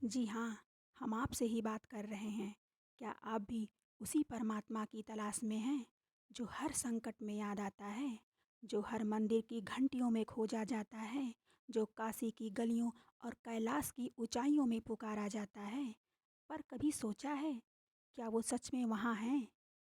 जी हाँ, हम आपसे ही बात कर रहे हैं। क्या आप भी उसी परमात्मा की तलाश में हैं, जो हर संकट में याद आता है, जो हर मंदिर की घंटियों में खोजा जाता है, जो काशी की गलियों और कैलाश की ऊंचाइयों में पुकारा जाता है? पर कभी सोचा है, क्या वो सच में वहाँ हैं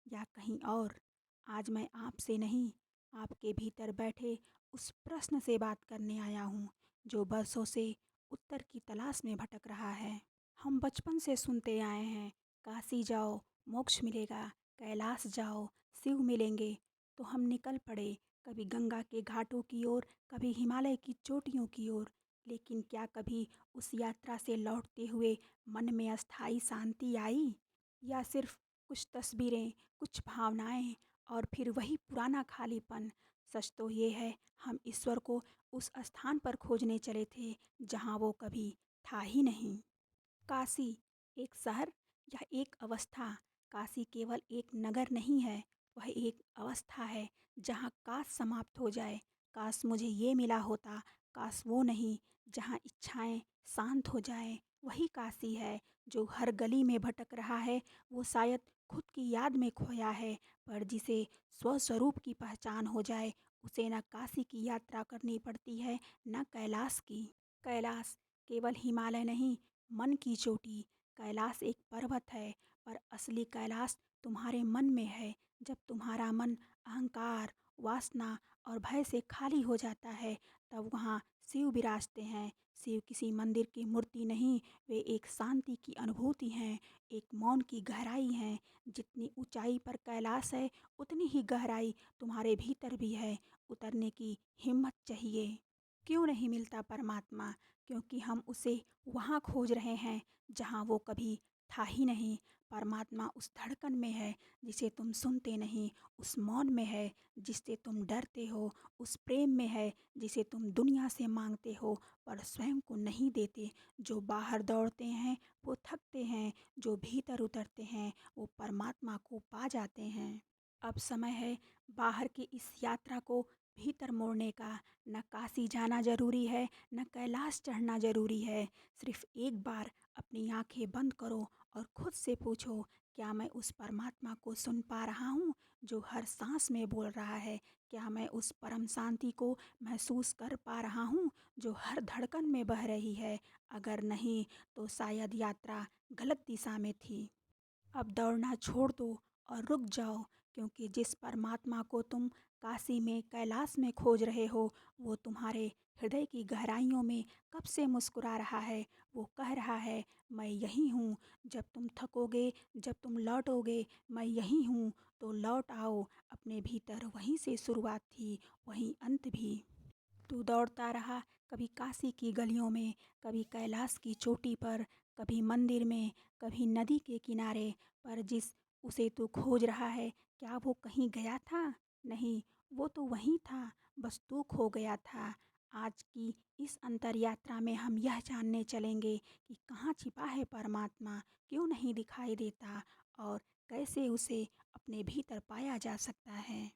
या कहीं और? आज मैं आपसे नहीं, आपके भीतर बैठे उस प्रश्न से बात करने आया हूँ, जो बरसों से उत्तर की तलाश में भटक रहा है। हम बचपन से सुनते आए हैं, काशी जाओ मोक्ष मिलेगा, कैलाश जाओ शिव मिलेंगे। तो हम निकल पड़े, कभी गंगा के घाटों की ओर, कभी हिमालय की चोटियों की ओर। लेकिन क्या कभी उस यात्रा से लौटते हुए मन में अस्थाई शांति आई, या सिर्फ कुछ तस्वीरें, कुछ भावनाएं और फिर वही पुराना खालीपन? सच तो ये है, हम ईश्वर को उस स्थान पर खोजने चले थे जहाँ वो कभी था ही नहीं। काशी एक शहर या एक अवस्था? काशी केवल एक नगर नहीं है, वह एक अवस्था है जहाँ काश समाप्त हो जाए, काश मुझे ये मिला होता, काश वो नहीं। जहाँ इच्छाएं शांत हो जाए, वही काशी है। जो हर गली में भटक रहा है, वो शायद खुद की याद में खोया है, पर जिसे स्वस्वरूप की पहचान हो जाए, उसे न काशी की यात्रा करनी पड़ती है, न कैलाश की। कैलाश केवल हिमालय नहीं, मन की चोटी। कैलाश एक पर्वत है, पर असली कैलाश तुम्हारे मन में है। जब तुम्हारा मन अहंकार, वासना और भय से खाली हो जाता है, तब वहाँ शिव विराजते हैं। शिव किसी मंदिर की मूर्ति नहीं, वे एक शांति की अनुभूति हैं, एक मौन की गहराई हैं। जितनी ऊंचाई पर कैलाश है, उतनी ही गहराई तुम्हारे भीतर भी है। उतरने की हिम्मत चाहिए। क्यों नहीं मिलता परमात्मा? क्योंकि हम उसे वहाँ खोज रहे हैं जहाँ वो कभी था ही नहीं। परमात्मा उस धड़कन में है जिसे तुम सुनते नहीं, उस मौन में है जिससे तुम डरते हो, उस प्रेम में है जिसे तुम दुनिया से मांगते हो पर स्वयं को नहीं देते। जो बाहर दौड़ते हैं वो थकते हैं, जो भीतर उतरते हैं वो परमात्मा को पा जाते हैं। अब समय है बाहर की इस यात्रा को भीतर मोड़ने का। न काशी जाना जरूरी है, न कैलाश चढ़ना जरूरी है। सिर्फ एक बार अपनी आंखें बंद करो और खुद से पूछो, क्या मैं उस परमात्मा को सुन पा रहा हूँ जो हर सांस में बोल रहा है? क्या मैं उस परम शांति को महसूस कर पा रहा हूँ जो हर धड़कन में बह रही है? अगर नहीं, तो शायद यात्रा गलत दिशा में थी। अब दौड़ना छोड़ दो और रुक जाओ, क्योंकि जिस परमात्मा को तुम काशी में कैलाश में खोज रहे हो, वो तुम्हारे हृदय की गहराइयों में कब से मुस्कुरा रहा है। वो कह रहा है, मैं यही हूँ। जब तुम थकोगे, जब तुम लौटोगे, मैं यही हूँ। तो लौट आओ, अपने भीतर वहीं से शुरुआत थी, वहीं अंत भी। तू दौड़ता रहा, कभी काशी की गलियों में, कभी कैलाश की चोटी पर, कभी मंदिर में, कभी नदी के किनारे। पर जिस उसे तू खोज रहा है, क्या वो कहीं गया था? नहीं, वो तो वहीं था, बस तू खो गया था। आज की इस अंतर यात्रा में हम यह जानने चलेंगे कि कहाँ छिपा है परमात्मा, क्यों नहीं दिखाई देता, और कैसे उसे अपने भीतर पाया जा सकता है।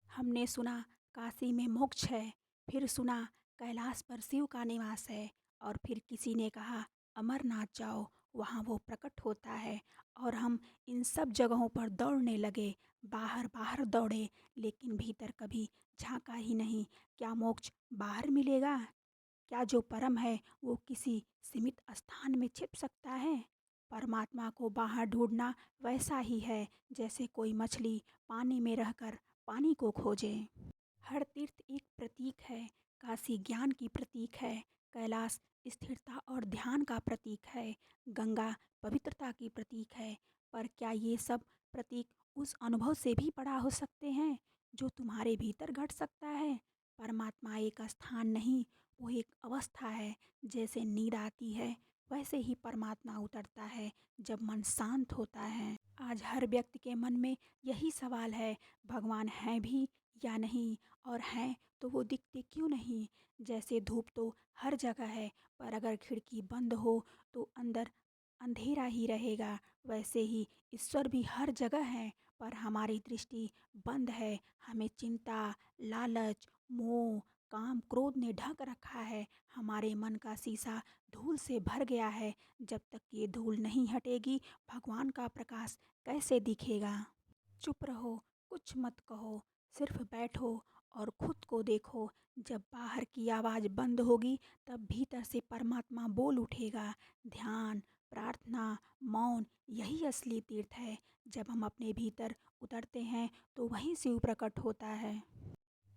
हमने सुना काशी में मोक्ष है, फिर सुना कैलाश पर शिव का निवास है, और फिर किसी ने कहा अमरनाथ जाओ, वहाँ वो प्रकट होता है। और हम इन सब जगहों पर दौड़ने लगे, बाहर बाहर दौड़े, लेकिन भीतर कभी झांका ही नहीं। क्या मोक्ष बाहर मिलेगा? क्या जो परम है वो किसी सीमित स्थान में छिप सकता है? परमात्मा को बाहर ढूंढना वैसा ही है जैसे कोई मछली पानी में रहकर पानी को खोजे। हर तीर्थ एक प्रतीक है। काशी ज्ञान की प्रतीक है, कैलाश स्थिरता और ध्यान का प्रतीक है, गंगा पवित्रता की प्रतीक है। पर क्या ये सब प्रतीक उस अनुभव से भी बड़ा हो सकते हैं जो तुम्हारे भीतर घट सकता है? परमात्मा एक स्थान नहीं, वो एक अवस्था है। जैसे नींद आती है, वैसे ही परमात्मा उतरता है जब मन शांत होता है। आज हर व्यक्ति के मन में यही सवाल है, भगवान है भी या नहीं? और हैं तो वो दिखते क्यों नहीं? जैसे धूप तो हर जगह है, पर अगर खिड़की बंद हो तो अंदर अंधेरा ही रहेगा। वैसे ही ईश्वर भी हर जगह है, पर हमारी दृष्टि बंद है। हमें चिंता, लालच, मोह, काम क्रोध ने ढक रखा है। हमारे मन का शीशा धूल से भर गया है। जब तक ये धूल नहीं हटेगी, भगवान का प्रकाश कैसे दिखेगा? चुप रहो, कुछ मत कहो, सिर्फ बैठो और खुद को देखो। जब बाहर की आवाज़ बंद होगी, तब भीतर से परमात्मा बोल उठेगा। ध्यान, प्रार्थना, मौन, यही असली तीर्थ है। जब हम अपने भीतर उतरते हैं, तो वहीं शिव प्रकट होता है।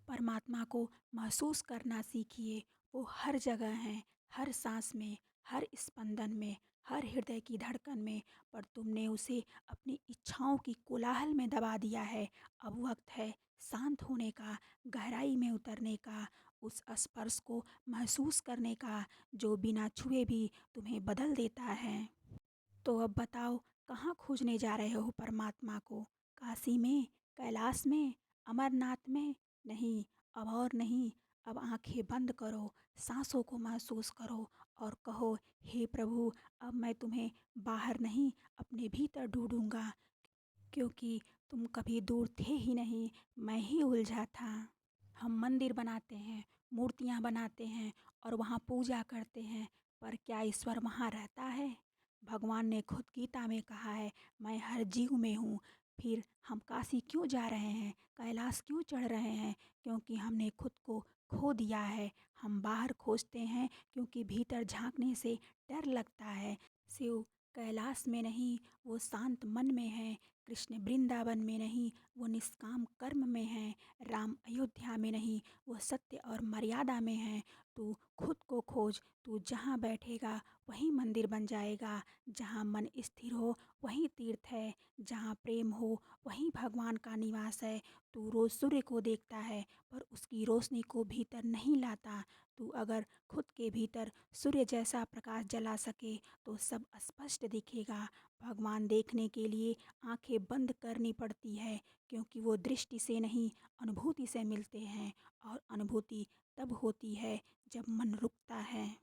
परमात्मा को महसूस करना सीखिए। वो हर जगह हैं, हर सांस में, हर स्पंदन में, हर हृदय की धड़कन में। पर तुमने उसे अपनी इच्छाओं की कोलाहल में दबा दिया है। अब वक्त है शांत होने का, गहराई में उतरने का, उस स्पर्श को महसूस करने का जो बिना छुए भी तुम्हें बदल देता है। तो अब बताओ, कहाँ खोजने जा रहे हो परमात्मा को? काशी में, कैलाश में, अमरनाथ में? नहीं, अब और नहीं। अब आंखें बंद करो, सांसों को महसूस करो और कहो, हे प्रभु, अब मैं तुम्हें बाहर नहीं, अपने भीतर ढूंढूंगा, क्योंकि तुम कभी दूर थे ही नहीं, मैं ही उलझा था। हम मंदिर बनाते हैं, मूर्तियाँ बनाते हैं और वहाँ पूजा करते हैं, पर क्या ईश्वर वहाँ रहता है? भगवान ने खुद गीता में कहा है, मैं हर जीव में हूँ। फिर हम काशी क्यों जा रहे हैं, कैलाश क्यों चढ़ रहे हैं? क्योंकि हमने खुद को खो दिया है। हम बाहर खोजते हैं क्योंकि भीतर झांकने से डर लगता है। शिव कैलाश में नहीं, वो शांत मन में है। कृष्ण वृंदावन में नहीं, वो निष्काम कर्म में है। राम अयोध्या में नहीं, वो सत्य और मर्यादा में है। तू खुद को खोज, तू जहाँ बैठेगा वहीं मंदिर बन जाएगा। जहाँ मन स्थिर हो वहीं तीर्थ है। जहाँ प्रेम हो वहीं भगवान का निवास है। तू रोज सूर्य को देखता है, पर उसकी रोशनी को भीतर नहीं लाता। तू अगर खुद के भीतर सूर्य जैसा प्रकाश जला सके, तो सब स्पष्ट दिखेगा। भगवान देखने के लिए आंखें बंद करनी पड़ती है, क्योंकि वो दृष्टि से नहीं, अनुभूति से मिलते हैं। और अनुभूति तब होती है जब मन रुकता है।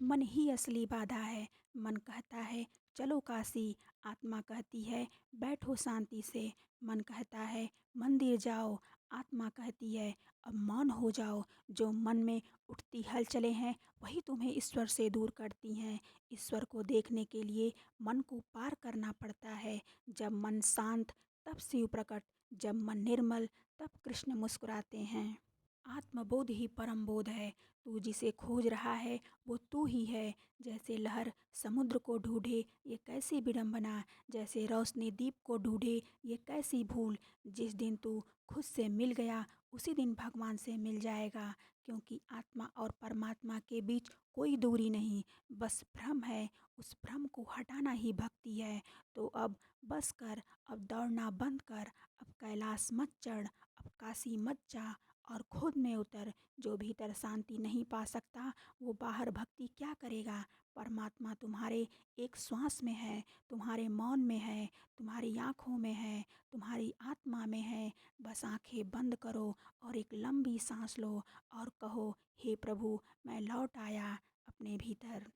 मन ही असली बाधा है। मन कहता है चलो काशी, आत्मा कहती है बैठो शांति से। मन कहता है मंदिर जाओ, आत्मा कहती है अब मौन हो जाओ। जो मन में उठती हलचलें हैं, वही तुम्हें ईश्वर से दूर करती हैं। ईश्वर को देखने के लिए मन को पार करना पड़ता है। जब मन शांत, तब शिव प्रकट। जब मन निर्मल, तब कृष्ण मुस्कुराते हैं। आत्मबोध ही परम बोध है। तू जिसे खोज रहा है वो तू ही है। जैसे लहर समुद्र को ढूंढे, ये कैसी विडंबना। जैसे रोशनी दीप को ढूंढे, ये कैसी भूल। जिस दिन तू खुद से मिल गया, उसी दिन भगवान से मिल जाएगा। क्योंकि आत्मा और परमात्मा के बीच कोई दूरी नहीं, बस भ्रम है। उस भ्रम को हटाना ही भक्ति है। तो अब बस कर, अब दौड़ना बंद कर। अब कैलाश मत चढ़, अब काशी मत जा, और खुद में उतर। जो भीतर शांति नहीं पा सकता, वो बाहर भक्ति क्या करेगा? परमात्मा तुम्हारे एक श्वास में है, तुम्हारे मौन में है, तुम्हारी आँखों में है, तुम्हारी आत्मा में है। बस आंखें बंद करो और एक लंबी सांस लो और कहो, हे प्रभु, मैं लौट आया अपने भीतर।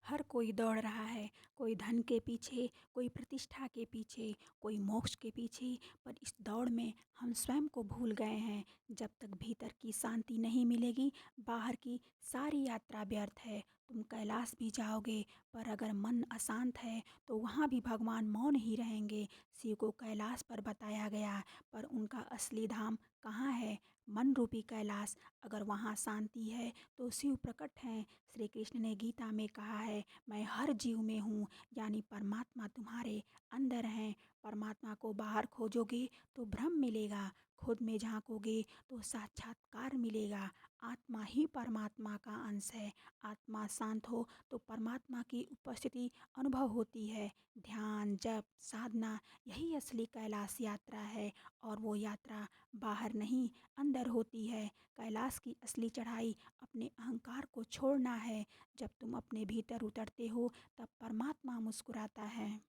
हर कोई दौड़ रहा है, कोई धन के पीछे, कोई प्रतिष्ठा के पीछे, कोई मोक्ष के पीछे, पर इस दौड़ में हम स्वयं को भूल गए हैं। जब तक भीतर की शांति नहीं मिलेगी, बाहर की सारी यात्रा व्यर्थ है। तुम कैलाश भी जाओगे, पर अगर मन अशांत है, तो वहाँ भी भगवान मौन ही रहेंगे। शिव को कैलाश पर बताया गया, पर उनका असली धाम कहाँ है? मन रूपी कैलाश। अगर वहाँ शांति है, तो शिव प्रकट हैं। श्री कृष्ण ने गीता में कहा है, मैं हर जीव में हूँ, यानी परमात्मा तुम्हारे अंदर हैं। परमात्मा को बाहर खोजोगे तो भ्रम मिलेगा, खुद में झांकोगे तो साक्षात्कार मिलेगा। आत्मा ही परमात्मा का अंश है। आत्मा शांत हो तो परमात्मा की उपस्थिति अनुभव होती है। ध्यान, जप, साधना, यही असली कैलाश यात्रा है। और वो यात्रा बाहर नहीं, अंदर होती है। कैलाश की असली चढ़ाई अपने अहंकार को छोड़ना है। जब तुम अपने भीतर उतरते हो, तब परमात्मा मुस्कुराता है।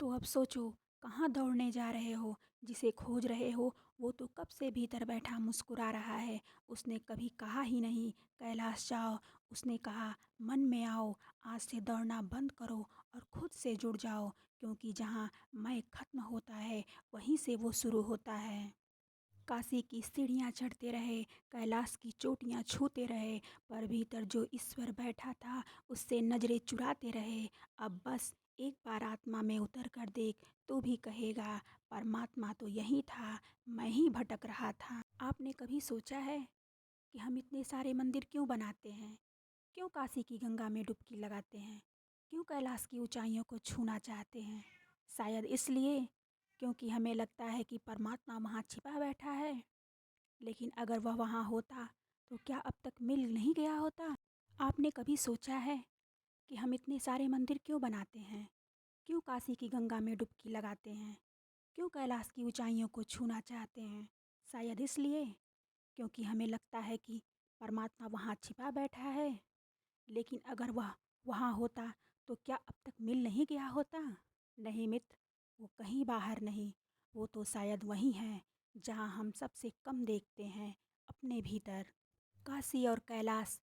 तो अब सोचो, कहाँ दौड़ने जा रहे हो? जिसे खोज रहे हो, वो तो कब से भीतर बैठा मुस्कुरा रहा है। उसने कभी कहा ही नहीं कैलाश जाओ। उसने कहा मन में आओ, आज से दौड़ना बंद करो और खुद से जुड़ जाओ। क्योंकि जहाँ मैं खत्म होता है, वहीं से वो शुरू होता है। काशी की सीढ़ियाँ चढ़ते रहे, कैलाश की चोटियाँ छूते रहे, पर भीतर जो ईश्वर बैठा था उससे नजरें चुराते रहे। अब बस एक बार आत्मा में उतर कर देख, तू भी कहेगा परमात्मा तो यही था, मैं ही भटक रहा था। आपने कभी सोचा है कि हम इतने सारे मंदिर क्यों बनाते हैं? क्यों काशी की गंगा में डुबकी लगाते हैं? क्यों कैलाश की ऊंचाइयों को छूना चाहते हैं? शायद इसलिए क्योंकि हमें लगता है कि परमात्मा वहाँ छिपा बैठा है। लेकिन अगर वह वहाँ होता तो क्या अब तक मिल नहीं गया होता? आपने कभी सोचा है कि हम इतने सारे मंदिर क्यों बनाते हैं? क्यों काशी की गंगा में डुबकी लगाते हैं? क्यों कैलाश की ऊंचाइयों को छूना चाहते हैं? शायद इसलिए क्योंकि हमें लगता है कि परमात्मा वहाँ छिपा बैठा है। लेकिन अगर वह वहाँ होता तो क्या अब तक मिल नहीं गया होता? नहीं मित्र, वो कहीं बाहर नहीं, वो तो शायद वहीं है जहाँ हम सबसे कम देखते हैं, अपने भीतर। काशी और कैलाश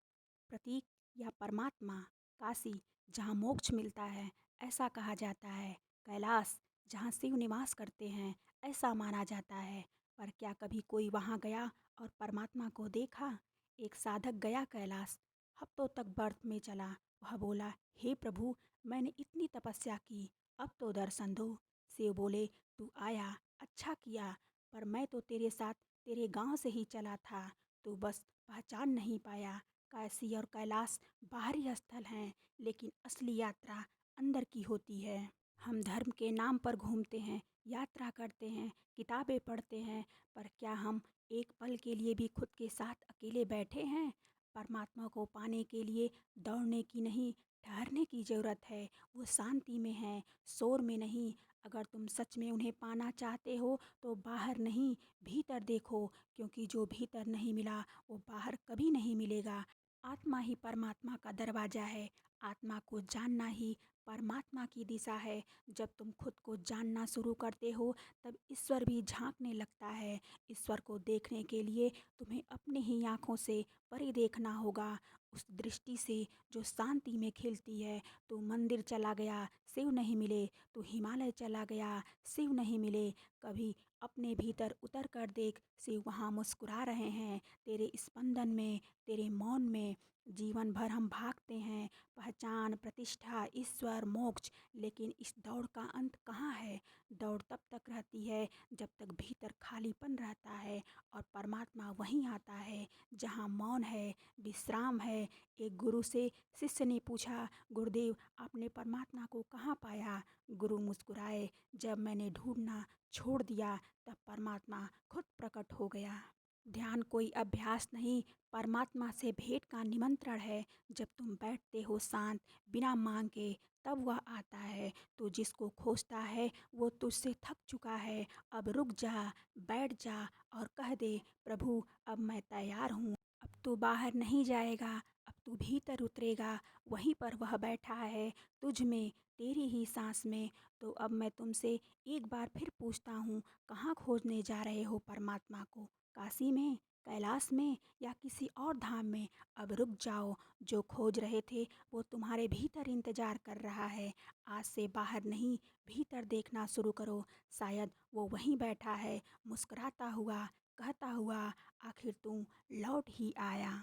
प्रतीक या परमात्मा। काशी जहाँ मोक्ष मिलता है ऐसा कहा जाता है, कैलाश जहाँ शिव निवास करते हैं ऐसा माना जाता है। पर क्या कभी कोई वहाँ गया और परमात्मा को देखा? एक साधक गया कैलाश, हफ्तों तक व्रत में चला। वह बोला, हे प्रभु, मैंने इतनी तपस्या की, अब तो दर्शन दो। शिव बोले, तू आया, अच्छा किया, पर मैं तो तेरे साथ तेरे गांव से ही चला था, तू बस पहचान नहीं पाया। काशी और कैलाश बाहरी स्थल हैं, लेकिन असली यात्रा अंदर की होती है। हम धर्म के नाम पर घूमते हैं, यात्रा करते हैं, किताबें पढ़ते हैं, पर क्या हम एक पल के लिए भी खुद के साथ अकेले बैठे हैं? परमात्मा को पाने के लिए दौड़ने की नहीं, ठहरने की ज़रूरत है। वो शांति में है, शोर में नहीं। अगर तुम सच में उन्हें पाना चाहते हो तो बाहर नहीं, भीतर देखो, क्योंकि जो भीतर नहीं मिला वो बाहर कभी नहीं मिलेगा। आत्मा ही परमात्मा का दरवाज़ा है। आत्मा को जानना ही परमात्मा की दिशा है। जब तुम खुद को जानना शुरू करते हो तब ईश्वर भी झांकने लगता है। ईश्वर को देखने के लिए तुम्हें अपनी ही आँखों से परे देखना होगा, उस दृष्टि से जो शांति में खिलती है। तू मंदिर चला गया, शिव नहीं मिले, तू हिमालय चला गया, शिव नहीं मिले, कभी अपने भीतर उतर कर देख, शिव वहाँ मुस्कुरा रहे हैं तेरे स्पंदन में, तेरे मौन में। जीवन भर हम भागते हैं, पहचान, प्रतिष्ठा, ईश्वर, मोक्ष, लेकिन इस दौड़ का अंत कहाँ है? दौड़ तब तक रहती है जब तक भीतर खालीपन रहता है, और परमात्मा वहीं आता है जहाँ मौन है, विश्राम है। एक गुरु से शिष्य ने पूछा, गुरुदेव, आपने परमात्मा को कहाँ पाया? गुरु मुस्कुराए, जब मैंने ढूंढना छोड़ दिया तब परमात्मा खुद प्रकट हो गया। ध्यान कोई अभ्यास नहीं, परमात्मा से भेंट का निमंत्रण है। जब तुम बैठते हो शांत, बिना मांगे, तब वह आता है। तो जिसको खोजता है वो तुझसे थक चुका है। अब रुक जा, बैठ जा और कह दे, प्रभु अब मैं तैयार हूँ। अब तू बाहर नहीं जाएगा, अब तू भीतर उतरेगा। वहीं पर वह बैठा है, तुझ में, तेरी ही सांस में। तो अब मैं तुमसे एक बार फिर पूछता हूँ, कहाँ खोजने जा रहे हो परमात्मा को? काशी में, कैलाश में, या किसी और धाम में? अब रुक जाओ, जो खोज रहे थे वो तुम्हारे भीतर इंतजार कर रहा है। आज से बाहर नहीं, भीतर देखना शुरू करो। शायद वो वहीं बैठा है, मुस्कुराता हुआ, कहता हुआ, आखिर तू लौट ही आया।